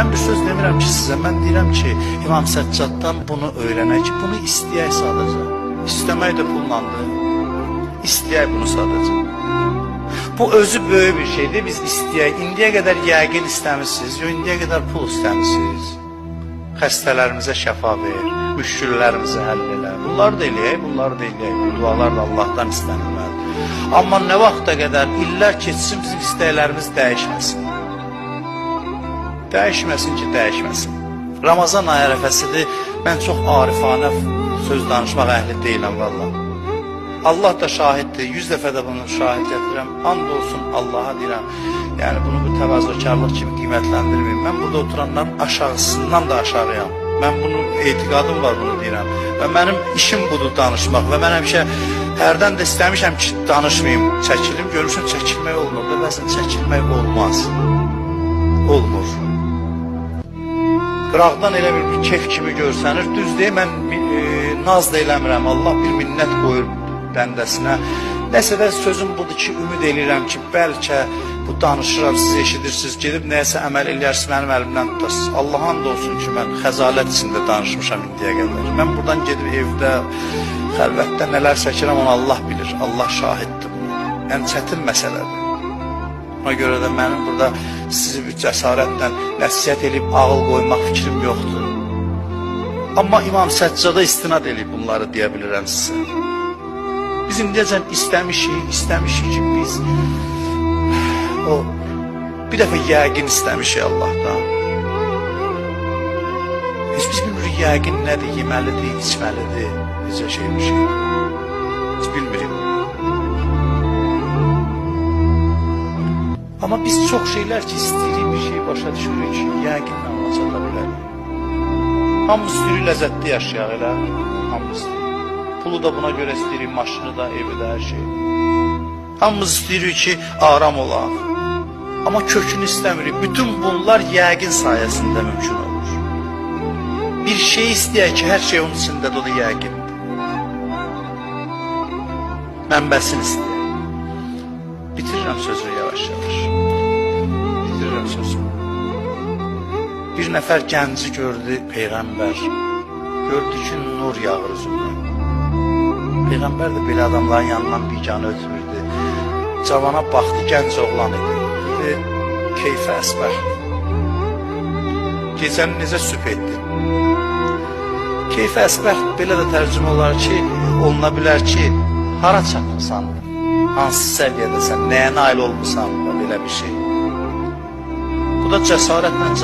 Ben bir söz demirəm ki sizə, mən deyirəm ki, İmam Səccaddan bunu öyrənək, bunu istəyək sadəcə. İstəmək də pullandır. İstəyək bunu sadəcə. Bu özü böyük bir şeydir, biz istəyək. İndiyə qədər yəqin istəmişsiniz, yox indiyə qədər pul istəmişsiniz. Xəstələrimizə şəfa ver, müşküllərimizə həll elə. Bunları da eləyək, bunları da eləyək. Bu dualar da Allahdan istənilməlidir. Amma nə vaxta qədər illər keçsin, bizim istəklərimiz dəyişməsin. Dəyişməsin ki, dəyişməsin. Ramazan ayı ərəfəsidir, mən çox arifanə söz danışmaq əhli deyiləm valla. Allah da şahiddir, 100 dəfə də bunu şahid gətirirəm. And olsun Allaha deyirəm. Yəni bunu bu təvazökarlıq kimi qiymətləndirməyim. Mən burada oturanların aşağısından da aşağıyam. Mən bunun etiqadım var, bunu deyirəm. Və mənim işim budur danışmaq. Və mən həmişə hərdən də istəmişəm ki, danışmayayım, çəkilim. Görmüşəm çəkilmək olmur da, bəzən çəkilmək olmaz. Olmur. Qıraqdan elə bir keyf kimi görsənir. Düz deyil, mən naz da eləmirəm. Allah bir minnət qoyur bəndəsinə. Nəsə də sözüm budur ki, ümid edirəm ki, bəlkə bu danışıram, siz eşidirsiniz, gedib nəyəsə əməl eləyərsiniz, mənim əlimdən tutarsınız. Allah'ın da olsun ki, mən xəzalət içində danışmışam indiyə qədər. Mən buradan gedib evdə, xəlvətdə nələr çəkirəm, onu Allah bilir. Allah şahiddir bunu. Yəni çətin məsələdir. Ona görə də mənim burada sizi bir cəsarətlə nəsiyyət edib ağıl qoymaq fikrim yoxdur. Amma İmam Səccada istinad edib bunları deyə bilirəm sizə. Biz indiyəcən istəmişik ki, biz o bir dəfə yəqin istəmişik Allahdan. Biz bilmirik yəqin nədir, yeməlidir, içməlidir, necə şeymiş. Biz bilmirik. Amma biz çox şeylər ki, istəyirik bir şey başa düşürük ki, yəqinlə ona çata bilərik. Hamımız istəyirik ləzzətli yaşayaq elə, hamımız istəyirik. Pulu da buna görə istəyirik, maşını da, evi də, hər şey. Hamımız istəyirik ki, aram olaq. Amma kökünü istəmirik. Bütün bunlar yəqin sayəsində mümkün olur. Bir şey istəyək ki, hər şey onun içindədir, o da yəqindir. Mənbəsini istəyək. Bitirirəm sözünü yavaş-yavaş. Bitirirəm sözünü. Bir nəfər gənci gördü Peyğəmbər. Gördü ki, nur yağır üzündən. Peyğəmbər də belə adamların yanından biganə ötmürdü. Cavana baxdı, gənc oğlan idi. Keyfə əsbər. Gecəni necə sübh etdi? Keyfə əsbər belə də tərcümə olar ki, oluna bilər ki, hara çatmısan? Hansı səviyyədəsən? Nəyə nail olmuşsan? Belə bir şey. Bu da cəsarətlə cavab.